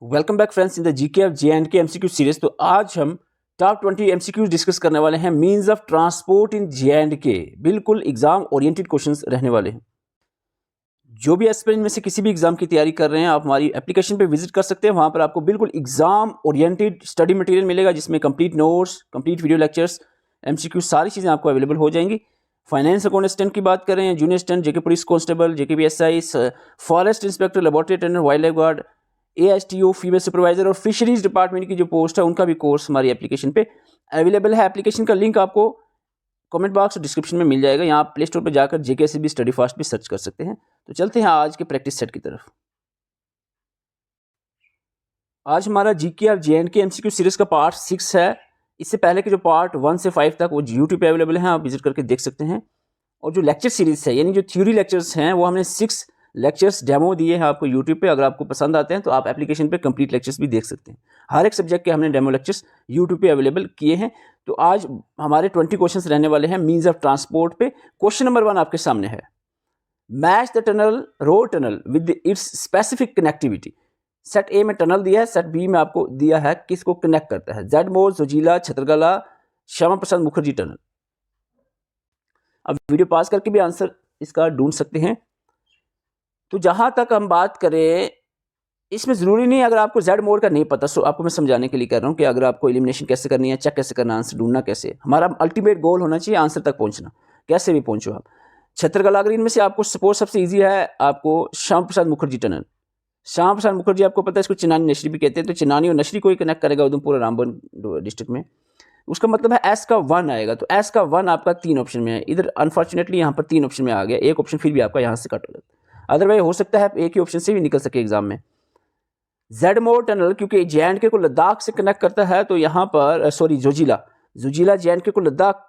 Welcome back friends in the GK of जे&के MCQ series. तो आज हम टॉप 20 एमसीक्यूज डिस्कस करने वाले हैं मींस ऑफ ट्रांसपोर्ट इन जे&के। बिल्कुल एग्जाम ओरिएंटेड क्वेश्चंस रहने वाले हैं। जो भी एस्पिरेंट में से किसी भी एग्जाम की तैयारी कर रहे हैं, आप हमारी एप्लीकेशन पे विजिट कर सकते हैं। वहाँ पर आपको बिल्कुल एग्जाम ओरिएंटेड स्टडी मटेरियल मिलेगा, जिसमें complete notes, complete video lectures, MCQ सारी चीज़ें आपको अवेलेबल हो जाएंगी। फाइनेंस अकाउंट असिस्टेंट की बात करें, junior assistant, JK police constable, JK PSI, forest inspector, laboratory attendant, wild life guard, ASTO, female supervisor और फिशरीज डिपार्टमेंट की जो पोस्ट है उनका भी कोर्स हमारी एप्लीकेशन पे अवेलेबल है। एप्लीकेशन का लिंक आपको कमेंट बॉक्स और डिस्क्रिप्शन में मिल जाएगा। यहाँ आप प्ले स्टोर पर जाकर जेके से भी स्टडी फास्ट भी सर्च कर सकते हैं। तो चलते हैं आज के प्रैक्टिस सेट की तरफ। आज हमारा जीके और जे&के एमसीक्यू सीरीज का पार्ट 6 है। इससे पहले के जो पार्ट 1 से 5 तक वो यूट्यूब पे अवेलेबल हैं, आप विजिट करके देख सकते हैं। और जो लेक्चर सीरीज है, यानी जो थ्योरी लेक्चर्स हैं, वो हमने 6 लेक्चर्स डेमो दिए हैं आपको यूट्यूब पे। अगर आपको पसंद आते हैं तो आप एप्लीकेशन पे कंप्लीट लेक्चर्स भी देख सकते हैं। हर एक सब्जेक्ट के हमने डेमो लेक्चर्स यूट्यूब पे अवेलेबल किए हैं। तो आज हमारे 20 क्वेश्चंस रहने वाले हैं मींस ऑफ ट्रांसपोर्ट पे। क्वेश्चन नंबर 1 आपके सामने है, match the tunnel road tunnel with it's specific connectivity. Set A में टनल दिया है, सेट बी में आपको दिया है किसको कनेक्ट करता है, जेड मोर, जोजिला, छतरगला, श्यामा प्रसाद मुखर्जी टनल। अब वीडियो पास करके भी आंसर इसका ढूंढ सकते हैं। तो जहां तक हम बात करें, इसमें ज़रूरी नहीं, अगर आपको जेड मोड का नहीं पता सो आपको मैं समझाने के लिए कर रहा हूँ कि अगर आपको एलिमिनेशन कैसे करनी है, चेक कैसे करना, आंसर ढूंढना कैसे, हमारा अल्टीमेट गोल होना चाहिए आंसर तक पहुँचना। कैसे भी पहुँचो आप। छतरगला ग्रीन में से आपको सपोज सबसे ईजी है आपको श्यामा प्रसाद मुखर्जी टनल। श्यामा प्रसाद मुखर्जी आपको पता है, इसको चिनानी नशरी भी कहते हैं। तो चिनानी और नशरी को ही कनेक्ट करेगा उधमपुर और रामबन डिस्ट्रिक्ट में। उसका मतलब है एस का 1 आएगा। तो एस का 1 आपका 3 ऑप्शन में है। इधर अनफॉर्चुनेटली यहाँ पर 3 ऑप्शन में आ गया, एक ऑप्शन फिर भी आपका यहाँ से कट हो जाता है। अदरवाइज हो सकता है एक ही ऑप्शन से भी निकल सके एग्जाम में। जेड मोर टनल क्योंकि जे&के को लद्दाख से कनेक्ट करता है, तो यहाँ पर जोजिला जे&के को लद्दाख,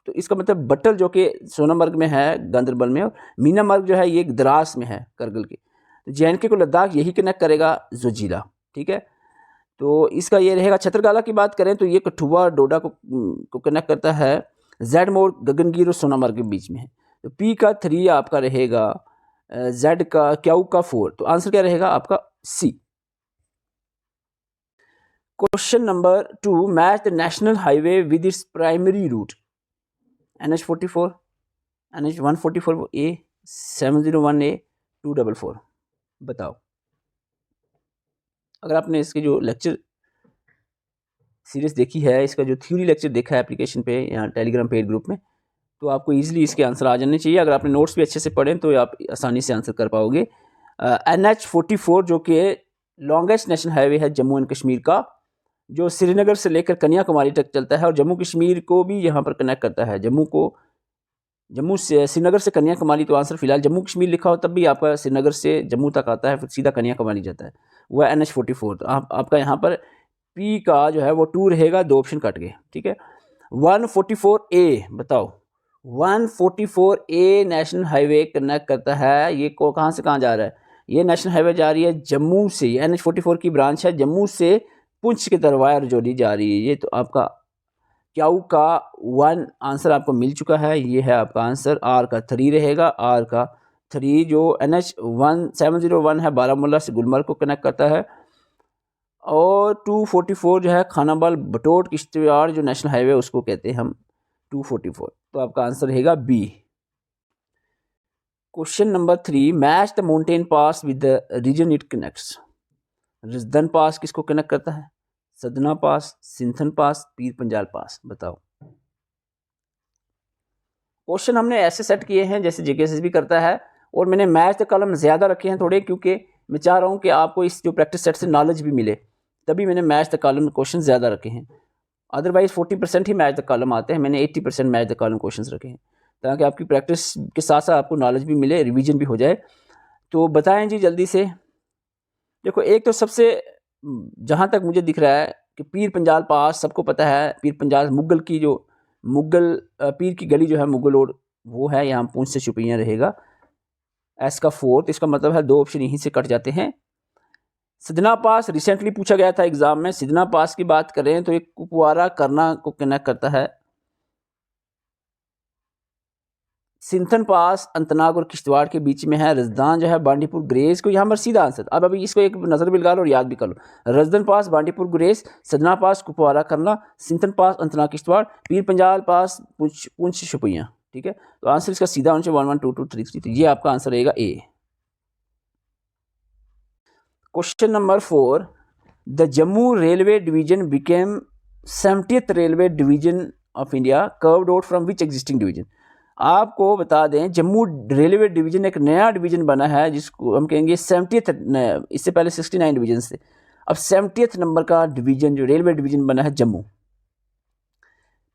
तो इसका मतलब बट्टल जो कि सोनामर्ग में है गांदरबल में, और मीनामर्ग जो है ये द्रास में है करगिल के। तो जे&के को लद्दाख यही कनेक्ट करेगा जोजिला। ठीक है, तो इसका ये रहेगा। छतरगला की बात करें तो ये कठुआ डोडा को कनेक्ट करता है। जेड मोर गगनगिर और सोनामर्ग के बीच में है। तो पी का 3 आपका रहेगा, जेड का क्यू का 4। तो आंसर क्या रहेगा आपका C. Question number 2, match the national highway with its primary route. NH44, NH144A, 701A, 244। बताओ। अगर आपने इसके जो लेक्चर सीरीज देखी है, इसका जो थ्योरी लेक्चर देखा है एप्लीकेशन पे या टेलीग्राम पेड ग्रुप में, तो आपको इजीली इसके आंसर आ जाने चाहिए। अगर आपने नोट्स भी अच्छे से पढ़ें तो आप आसानी से आंसर कर पाओगे। NH44 जो कि लॉन्गेस्ट नेशनल हाईवे है जम्मू एंड कश्मीर का, जो श्रीनगर से लेकर कन्याकुमारी तक चलता है और जम्मू कश्मीर को भी यहाँ पर कनेक्ट करता है। जम्मू से श्रीनगर से कन्याकुमारी, तो आंसर फिलहाल जम्मू कश्मीर लिखा हो तब भी आपका श्रीनगर से जम्मू तक आता है, फिर सीधा कन्याकुमारी जाता है, वह NH44। तो आपका यहाँ पर पी का जो है वो 2 रहेगा, 2 ऑप्शन कट गए। ठीक है, 144A बताओ। 144A नेशनल हाईवे कनेक्ट करता है, ये को कहाँ से कहाँ जा रहा है, ये नेशनल हाईवे जा रही है जम्मू से, NH44 की ब्रांच है जम्मू से पुंछ की तरफ वायर जोड़ी जा रही है ये। तो आपका क्यू का 1 आंसर आपको मिल चुका है, ये है आपका आंसर। आर का 3 रहेगा, आर का 3 जो NH701 है बारामूला से गुलमर्ग को कनेक्ट करता है, और 244 जो है खानाबाल बटोट किश्तवाड़ जो नेशनल हाईवे उसको कहते हैं हम 244। तो आपका आंसर रहेगा B. Question number 3, match the mountain pass with the region it connects. Razdan pass किसको कनेक्ट करता है, सदना पास, सिंथन पास, पीर पंजाल पास। बताओ। क्वेश्चन हमने ऐसे सेट किए हैं जैसे जेकेएसएस भी करता है, और मैंने मैच द कॉलम ज़्यादा रखे हैं थोड़े, क्योंकि मैं चाह रहा हूँ कि आपको इस जो प्रैक्टिस सेट से नॉलेज भी मिले, तभी मैंने मैच द कॉलम क्वेश्चन ज़्यादा रखे हैं। Otherwise 40% he match the column आते हैं, मैंने 80% मैच द कॉलम क्वेश्चन रखे हैं, ताकि आपकी प्रैक्टिस के साथ साथ आपको नॉलेज भी मिले, रिवीजन भी हो जाए। तो बताएं जी जल्दी से। देखो, एक तो सबसे जहाँ तक मुझे दिख रहा है कि पीर पंजाल पास सबको पता है। पीर पंजाल मुगल की जो पीर की गली जो है मुगल रोड, वो है यहाँ पूंछ से शुपियाँ रहेगा। एस का 4, तो इसका मतलब है 2 ऑप्शन यहीं से कट जाते हैं। सिदना पास रिसेंटली पूछा गया था एग्जाम में। सिदना पास की बात करें तो एक कुपवारा करना को कनेक्ट करता है। सिंथन पास अनंतनाग और किश्तवाड़ के बीच में है। रजदान जो है बांडीपुर गुरेज को यहाँ पर सीधा आंसर। अब अभी इसको एक नज़र भी लगा लो और याद भी कर लो। रजदन पास बांडीपुर गुरेज, सदना पास कुपवारा करना, सिंथन पास अनंतनाग किश्तवाड़, पीर पंजाल पास पुंछ शुपियाँ। ठीक है, तो आंसर इसका सीधा आंसर 1 1 2 2 3 3, तो ये आपका आंसर रहेगा A. Question number 4, the Jammu railway division became 70th railway division of India carved out from which existing division. आपको बता दें जम्मू रेलवे डिवीजन एक नया डिवीजन बना है जिसको हम कहेंगे 70th। इससे पहले 69 डिवीजन थे, अब 70th नंबर का डिवीजन जो रेलवे डिवीजन बना है जम्मू।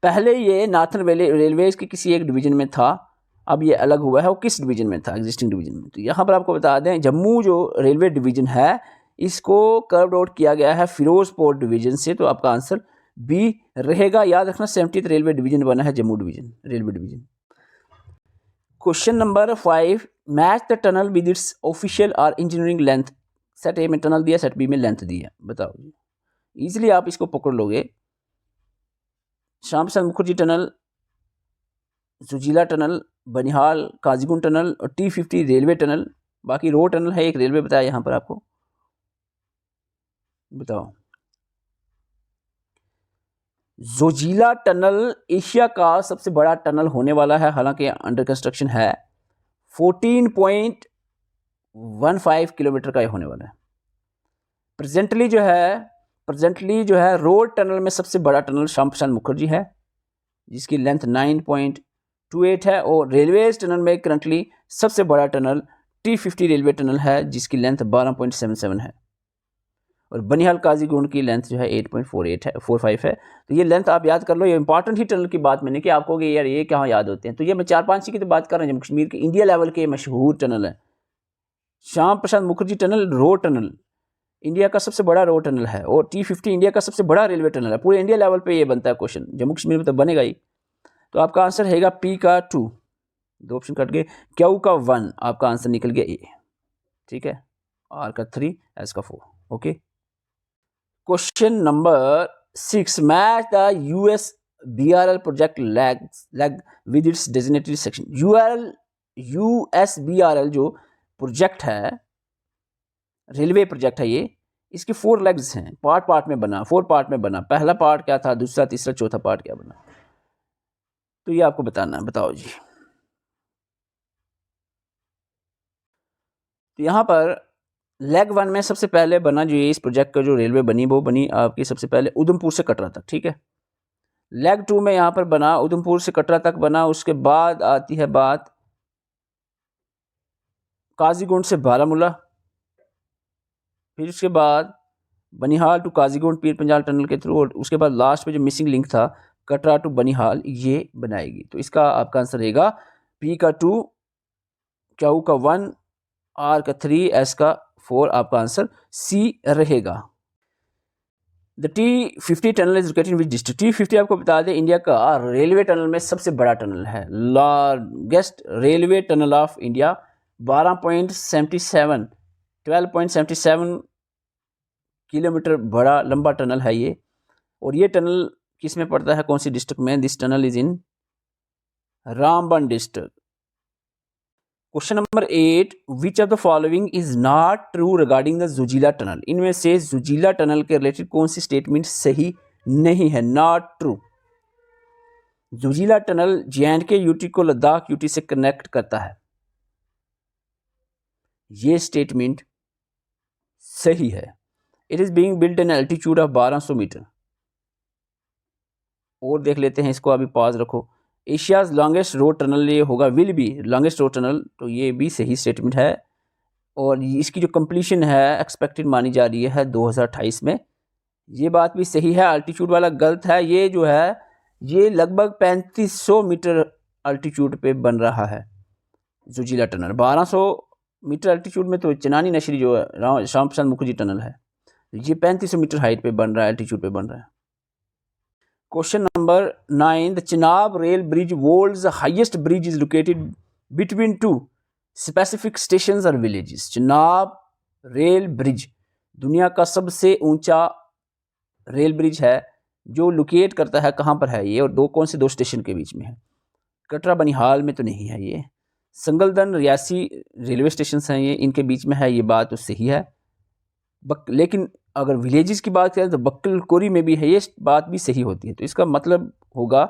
पहले ये नार्थन रेलवेज के किसी एक डिवीजन में था, अब ये अलग हुआ है। वो किस डिवीजन में था? एग्जिस्टिंग डिवीजन में। तो यहाँ पर आपको बता दें जम्मू जो रेलवे डिवीजन है इसको कर्व्ड आउट किया गया है फिरोजपुर डिवीजन से, तो आपका आंसर बी रहेगा। याद रखना 70th रेलवे डिवीजन बना है Jammu division, railway division. Question number 5, match the tunnel with its official और इंजीनियरिंग लेंथ। सेट ए में टनल दिया, सेट बी में लेंथ दी है, बताओ जी। इजीली आप इसको पकड़ लोगे। Shyam Prasad Mukherjee tunnel, Zojila tunnel, Banihal Qazigund tunnel और T50 रेलवे टनल। बाकी रोड टनल है एक रेलवे बताया यहाँ पर आपको, बताओ। जोजीला टनल एशिया का सबसे बड़ा टनल होने वाला है, हालांकि अंडर कंस्ट्रक्शन है। 14.15 किलोमीटर का ये होने वाला है। प्रेजेंटली जो है रोड टनल में सबसे बड़ा टनल श्याम प्रसाद मुखर्जी है जिसकी लेंथ 9.28 है, और रेलवे टनल में करंटली सबसे बड़ा टनल T50 रेलवे टनल है जिसकी लेंथ 12.77 है, और बनिहाल काजीगुंड की लेंथ जो है 8.45 है। तो ये लेंथ आप याद कर लो। ये इंपॉर्टेंट ही टनल की बात मैंने कि आपको कि यार ये कहाँ याद होते हैं, तो ये मैं 4-5 की तो बात कर रहा हूँ जम्मू कश्मीर के इंडिया लेवल के मशहूर टनल है। Shyam Prasad Mukherjee tunnel road tunnel India का सबसे बड़ा रोड टनल है, और T50 इंडिया का सबसे बड़ा रेलवे टनल है। पूरे इंडिया लेवल पे ये बनता है क्वेश्चन, जम्मू कश्मीर में तो बनेगा ही। तो आपका आंसर रहेगा पी का 2, 2 ऑप्शन कट गए। क्यू का 1 आपका आंसर निकल गया ए, ठीक है। आर का 3, एस का 4, okay. Question number 6, match the US BRL project lag with its designated section. US BRL जो प्रोजेक्ट है, रेलवे प्रोजेक्ट है, ये इसके 4 लेग्स हैं, पार्ट में बना, 4 पार्ट में बना। पहला पार्ट क्या था, दूसरा, तीसरा, चौथा पार्ट क्या बना, तो ये आपको बताना है, बताओ जी। तो यहाँ पर लेग 1 में सबसे पहले बना जो ये इस प्रोजेक्ट का जो रेलवे बनी वो बनी आपकी सबसे पहले उधमपुर से कटरा तक, ठीक है। लेग 2 में यहाँ पर बना उधमपुर से कटरा तक बना। उसके बाद आती है बात काजीगुंड से बारामूला, फिर उसके बाद बनिहाल टू काजीगुंड पीर पंजाल टनल के थ्रू, और उसके बाद लास्ट में जो मिसिंग लिंक था कटरा टू बनिहाल, ये बनाएगी। तो इसका आपका आंसर रहेगा पी का 2, क्यू का 1, आर का 3, एस का 4, आपका आंसर सी रहेगा। The T50 tunnel is located in which district. T50 आपको बता दें इंडिया का रेलवे टनल में सबसे बड़ा टनल है, largest railway tunnel of India. 12.77 kilometre बड़ा लंबा टनल है ये, और ये टनल किस में पड़ता है, कौन सी डिस्ट्रिक्ट में? This tunnel is in Ramban district. Question number 8, which of the following is not true regarding the Zojila tunnel. इनमें से जुजीला टनल के रिलेटेड कौन सी स्टेटमेंट सही नहीं है, not true. Zojila tunnel JNK UT को लद्दाख यूटी से कनेक्ट करता है, ये स्टेटमेंट सही है। It is being built an altitude of 1200 metre. और देख लेते हैं इसको, अभी पॉज रखो। एशियाज लॉन्गेस्ट रोड टनल ये होगा, will be longest road tunnel, तो ये भी सही स्टेटमेंट है। और इसकी जो कंप्लीशन है एक्सपेक्टेड मानी जा रही है 2028 में, ये बात भी सही है। अल्टीट्यूड वाला गलत है, ये जो है ये लगभग 3500 मीटर अल्टीट्यूड पे बन रहा है जुजीला टनल। 1200 मीटर अल्टीट्यूड में तो चनानी नशरी जो है श्याम प्रसाद मुखर्जी टनल है, ये 3500 मीटर हाइट पे बन रहा है, अल्टीट्यूड पे बन रहा है। Question number 9, the Chenab rail bridge world's highest bridge is located between 2 specific stations और विलेजेस। चिनाब रेल ब्रिज दुनिया का सबसे ऊंचा रेल ब्रिज है जो लोकेट करता है, कहाँ पर है ये, और कौन से 2 स्टेशन के बीच में है। कटरा बनिहाल में तो नहीं है ये। संगलदन रियासी रेलवे स्टेशन हैं ये, इनके बीच में है, ये बात तो सही है। लेकिन अगर विलेजेस की बात करें तो बक्कल कोरी में भी है, ये बात भी सही होती है। तो इसका मतलब होगा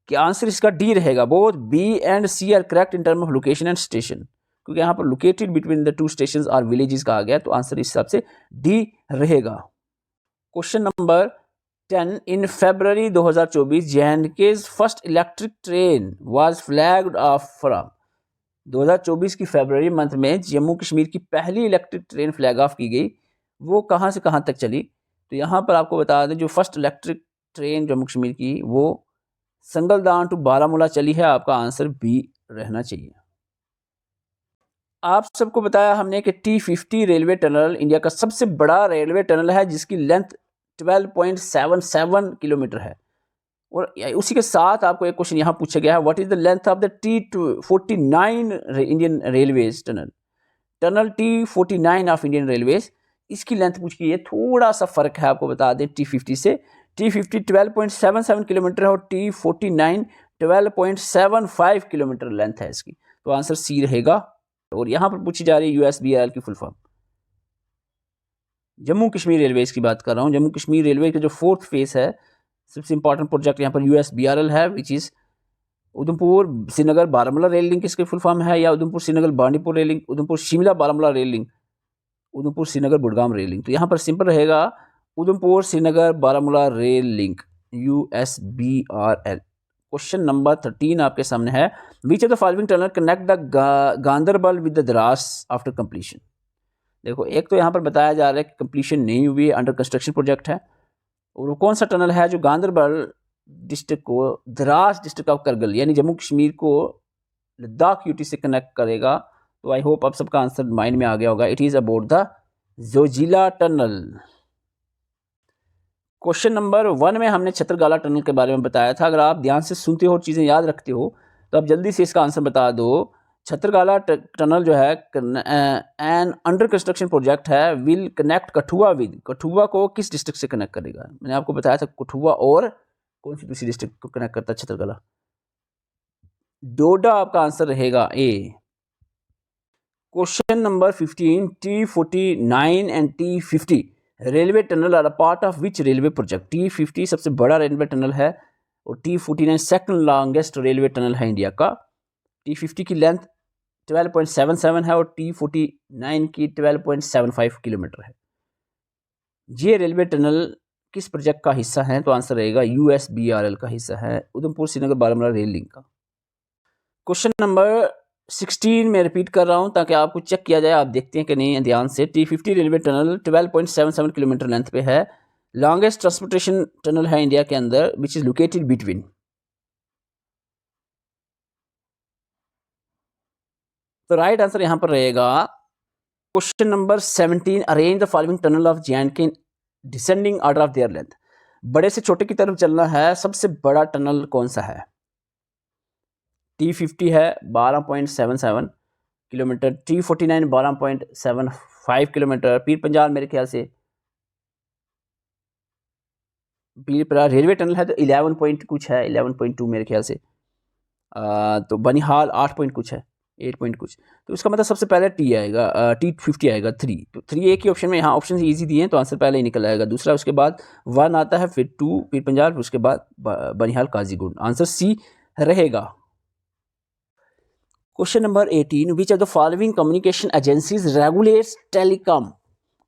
कि आंसर इसका डी रहेगा। Both B and C are correct in term of location and station, क्योंकि यहाँ पर located between the two station or villages कहा गया, तो आंसर इस हिसाब से डी रहेगा। Question number 10, in February 2024 JNK's first electric train was flagged off from. 2024 की फरवरी मंथ में जम्मू कश्मीर की पहली इलेक्ट्रिक ट्रेन फ्लैग ऑफ की गई, वो कहाँ से कहाँ तक चली? तो यहाँ पर आपको बता दें, जो first electric train Jammu Kashmir की वो संगलदान टू बारामूला चली है। आपका आंसर बी रहना चाहिए। आप सबको बताया हमने कि T50 रेलवे टनल इंडिया का सबसे बड़ा रेलवे टनल है, जिसकी लेंथ 12.77 किलोमीटर है। और उसी के साथ आपको एक क्वेश्चन यहाँ पूछा गया है, what is the length of the T49 Indian railways tunnel? Tunnel T49 of Indian railways, इसकी लेंथ पूछ गई है। थोड़ा सा फर्क है, आपको बता दें T50 से। T50 12.77 किलोमीटर है और T49 12.75 किलोमीटर लेंथ है इसकी, तो आंसर सी रहेगा। और यहाँ पर पूछी जा रही है USBRL की full form. Jammu Kashmir railways की बात कर रहा हूँ। जम्मू कश्मीर रेलवे का जो 4th फेज है, सबसे इंपॉर्टेंट प्रोजेक्ट यहाँ पर USBRL है, which is Udhampur Srinagar Baramulla rail link इसकी फुल फॉर्म है, या Udhampur Srinagar Bandipur rail link, Udhampur Shimla Baramulla rail link, Udhampur Srinagar Budgam rail link. तो यहाँ पर सिंपल रहेगा Udhampur Srinagar Baramulla rail link, USBRL। Question number 13 आपके सामने है, which of the following tunnel connect the Ganderbal with the Drass after completion? देखो, एक तो यहाँ पर बताया जा रहा है कि कंप्लीशन नहीं हुई, अंडर कंस्ट्रक्शन प्रोजेक्ट है। और वो कौन सा टनल है जो गांदरबल डिस्ट्रिक्ट को द्रास डिस्ट्रिक्ट ऑफ करगिल यानी जम्मू कश्मीर को लद्दाख यूटी से कनेक्ट करेगा? तो आई होप आप सबका आंसर माइंड में आ गया होगा। It is about the Zoji La tunnel. Question number 1 में हमने छतरगाला टनल के बारे में बताया था। अगर आप ध्यान से सुनते हो और चीज़ें याद रखते हो तो आप जल्दी से इसका आंसर बता दो। छतरगाला टनल जो है एन अंडर कंस्ट्रक्शन प्रोजेक्ट है, will connect Kathua with. Kathua को किस डिस्ट्रिक्ट से कनेक्ट करेगा? मैंने आपको बताया था कठुआ और कौन सी दूसरी डिस्ट्रिक्ट को कनेक्ट करता है छतरगाला? डोडा आपका आंसर रहेगा A. Question number 15, T49 and T50 railway tunnel are a part of which railway project? T50 सबसे बड़ा रेलवे टनल है और T49 second longest railway tunnel है इंडिया का। T50 की लेंथ 12.77 है और T49 की 12.75 किलोमीटर है। ये रेलवे टनल किस प्रोजेक्ट का हिस्सा है? तो आंसर रहेगा USBRL का हिस्सा है, उधमपुर श्रीनगर बारामूला रेल लिंक का। क्वेश्चन नंबर 16 में रिपीट कर रहा हूं ताकि आपको चेक किया जाए, आप देखते हैं कि नहीं ध्यान से। T50 railway tunnel 12.77 kilometre length पे है, लॉन्गेस्ट ट्रांसपोर्टेशन टनल है इंडिया के अंदर, विच इज लोकेटेड बिटवीन। तो राइट आंसर यहां पर रहेगा question number 17, arrange the following tunnel of JNK descending order of their length. बड़े से छोटे की तरफ चलना है, सबसे बड़ा टनल कौन सा है? T50 है 12.77 kilometre, T49 12.75 kilometre, Pir Panjal मेरे ख्याल से पीर पंजाल रेलवे टनल है तो 11 पॉइंट कुछ है, 11.2 मेरे ख्याल से। तो बनिहाल 8 पॉइंट कुछ है, 8 पॉइंट कुछ। तो इसका मतलब सबसे पहले T आएगा, T50 आएगा 3। तो 3 एक ही ऑप्शन में, यहाँ ऑप्शन ईजी दिए हैं तो आंसर पहले ही निकल आएगा। दूसरा उसके बाद 1 आता है, फिर 2 पीर पंजाल, उसके बाद बनिहाल काजीगुंड। आंसर सी रहेगा। Question number 18, which of the following communication agencies regulates telecom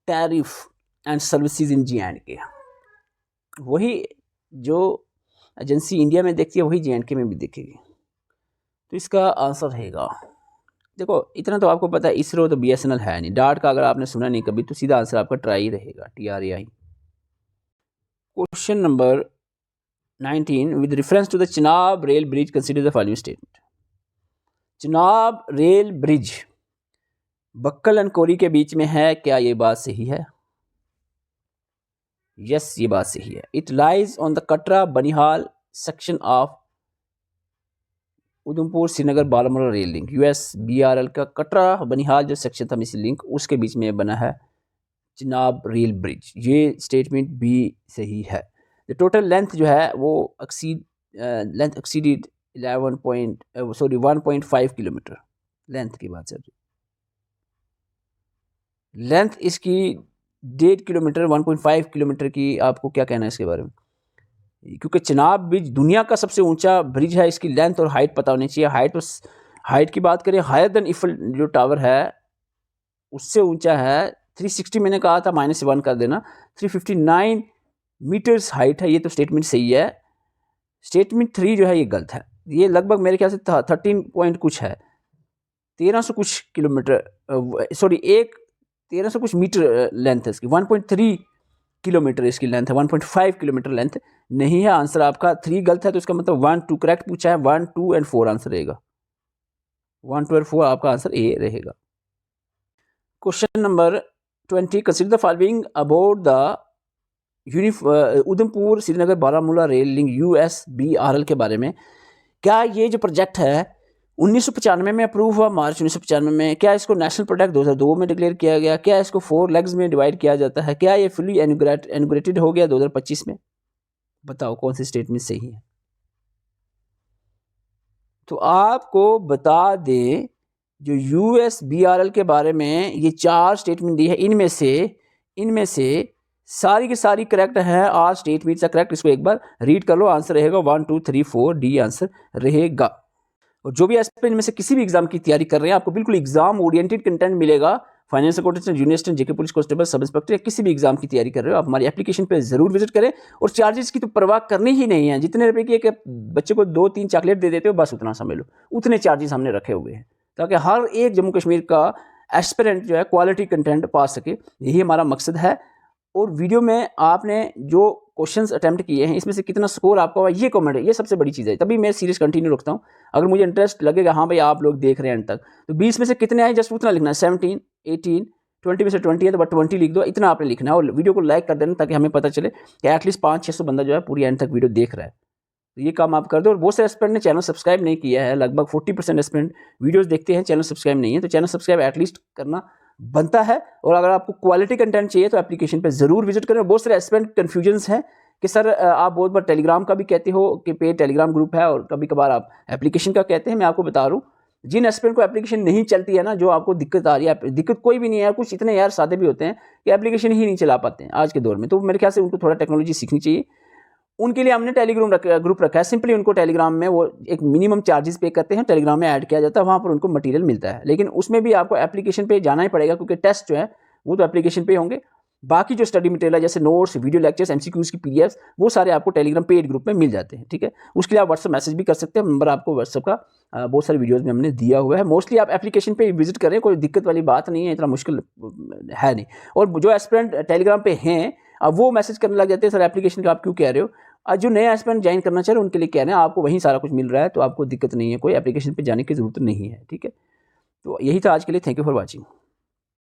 tariff and services in JNK? वही जो एजेंसी इंडिया में देखती है वही JNK में भी देखेगी, तो इसका आंसर रहेगा, देखो इतना तो आपको पता है, इसरो तो BSNL है नहीं, डार्ट का अगर आपने सुना नहीं कभी तो सीधा आंसर आपका ट्राई रहेगा, TRAI। Question number 19, with reference to the Chenab rail bridge consider the following statement. Chenab rail bridge Bakkal and Kauri के बीच में है, क्या ये बात सही है? यस, ये बात सही है। It lies on the Katra Banihal section of Udhampur Srinagar Baramulla rail link, USBRL का कटरा बनिहाल जो सेक्शन था मिसिल लिंक, उसके बीच में बना है चिनाब रेल ब्रिज। ये स्टेटमेंट भी सही है। द टोटल लेंथ जो है वो लेंथ एक्सीडेड 1.5 किलोमीटर लेंथ की बात चल रही। लेंथ इसकी 1.5 किलोमीटर 1.5 किलोमीटर की। आपको क्या कहना है इसके बारे में? क्योंकि चिनाब ब्रिज दुनिया का सबसे ऊंचा ब्रिज है, इसकी लेंथ और हाइट पता होनी चाहिए। हाइट की बात करें, हायर देन इफल जो टावर है उससे ऊंचा है 360, मैंने कहा था -1 कर देना, 359 मीटर्स हाइट है। ये तो स्टेटमेंट सही है। स्टेटमेंट 3 जो है ये गलत है। ये लगभग मेरे ख्याल से 13 पॉइंट कुछ है, 1300 कुछ किलोमीटर, सॉरी 1300 कुछ मीटर लेंथ है इसकी। 1.3 किलोमीटर इसकी लेंथ है, 1.5 किलोमीटर लेंथ नहीं है। आंसर आपका 3 गलत है, तो इसका मतलब 1, 2 करेक्ट पूछा है। 1, 2 एंड 4 आंसर रहेगा। 1, 2 और 4 आपका आंसर ए रहेगा। Question number 20, consider the following about the Udhampur Srinagar Baramulla rail link USBRL के बारे में। क्या ये जो प्रोजेक्ट है 1995 में अप्रूव हुआ, मार्च 1995 में? क्या इसको नेशनल प्रोजेक्ट 2002 में डिक्लेयर किया गया? क्या इसको 4 लेग्स में डिवाइड किया जाता है? क्या ये फुली इनॉग्रेटेड हो गया 2025 में? बताओ कौन सी स्टेटमेंट सही है। तो आपको बता दें, जो USBRL के बारे में ये 4 स्टेटमेंट दी है, इनमें से सारी की सारी करेक्ट है। Are statements are correct. इसको एक बार रीड कर लो, आंसर रहेगा 1, 2, 3, 4 डी आंसर रहेगा। और जो भी एस्पिरेंट इनमें से किसी भी एग्जाम की तैयारी कर रहे हैं, आपको बिल्कुल एग्जाम ओरिएंटेड कंटेंट मिलेगा। Financial accountant, junior assistant, JK police constable, sub inspector या किसी भी एग्जाम की तैयारी कर रहे हो, आप हमारी एप्लीकेशन पे जरूर विजिट करें। और चार्जेस की तो परवाह करनी ही नहीं है। जितने रुपए की एक बच्चे को 2-3 चॉकलेट दे देते हो, बस उतना समझ लो, उतने चार्जेस हमने रखे हुए हैं, ताकि हर एक जम्मू कश्मीर का एस्पिरेंट जो है क्वालिटी कंटेंट पा सके। यही हमारा मकसद है। और वीडियो में आपने जो क्वेश्चंस अटेम्प्ट किए हैं, इसमें से कितना स्कोर आपका हुआ, ये कमेंट है, ये सबसे बड़ी चीज़ है। तभी मैं सीरीज कंटिन्यू रखता हूँ। अगर मुझे इंटरेस्ट लगेगा, हाँ भाई आप लोग देख रहे हैं एंड तक, तो 20 में से कितने आए जस्ट उतना लिखना है। 17, 18, 20 में से 20 है तो बट 20 लिख दो, इतना आपने लिखना है। और वीडियो को लाइक कर देना, ताकि हमें पता चले कि एटलीस्ट 500-600 बंदा जो है पूरी एंड तक वीडियो देख रहा है। तो ये काम आप कर दो। और बहुत से एस्पिरेंट ने चैनल सब्सक्राइब नहीं किया है, लगभग 40% एस्पिरेंट वीडियोस देखते हैं, चैनल सब्सक्राइब नहीं है, तो चैनल सब्सक्राइब एटलीस्ट करना बनता है। और अगर आपको क्वालिटी कंटेंट चाहिए तो एप्लीकेशन पे जरूर विजिट करें। बहुत सारे एस्पिरेंट कन्फ्यूजन्स हैं कि सर आप बहुत बार टेलीग्राम का भी कहते हो कि पेड टेलीग्राम ग्रुप है, और कभी कभार आप एप्लीकेशन का कहते हैं। मैं आपको बता रहा हूँ, जिन एस्पिरेंट को एप्लीकेशन नहीं चलती है ना, जो आपको दिक्कत आ रही है, दिक्कत कोई भी नहीं है, कुछ इतने यार सादे भी होते हैं कि एप्लीकेशन ही नहीं चला पाते हैं आज के दौर में, तो मेरे ख्याल से उनको थोड़ा टेक्नोलॉजी सीखनी चाहिए। उनके लिए हमने टेलीग्राम ग्रुप रखा है। सिंपली उनको टेलीग्राम में वो एक मिनिमम चार्जेस पे करते हैं, टेलीग्राम में ऐड किया जाता है, वहाँ पर उनको मटेरियल मिलता है। लेकिन उसमें भी आपको एप्लीकेशन पे जाना ही पड़ेगा, क्योंकि टेस्ट जो है वो तो एप्लीकेशन पे होंगे। बाकी जो स्टडी मटेरियल है, जैसे नोट्स, वीडियो लेक्चर्स, MCQs की PDFs, वो सारे आपको टेलीग्राम पेड ग्रुप में मिल जाते हैं। ठीक है, उसके लिए आप व्हाट्सअप मैसेज भी कर सकते हैं। नंबर आपको व्हाट्सअप का बहुत सारे वीडियोज़ में हमने दिया हुआ है। मोस्टली आप एप्लीकेशन पे विजिट करें, कोई दिक्कत वाली बात नहीं है, इतना मुश्किल है नहीं। और जो एस्पिरेंट टेलीग्राम पे हैं, अब वो मैसेज करने लग जाते हैं, सर एप्लीकेशन का आप क्यों कह रहे हो। आज जो नया एस्पिरेंट ज्वाइन करना चाह रहे हैं उनके लिए कह रहे हैं, आपको वहीं सारा कुछ मिल रहा है, तो आपको दिक्कत नहीं है, कोई एप्लीकेशन पे जाने की ज़रूरत नहीं है। ठीक है, तो यही था आज के लिए। Thank you for watching.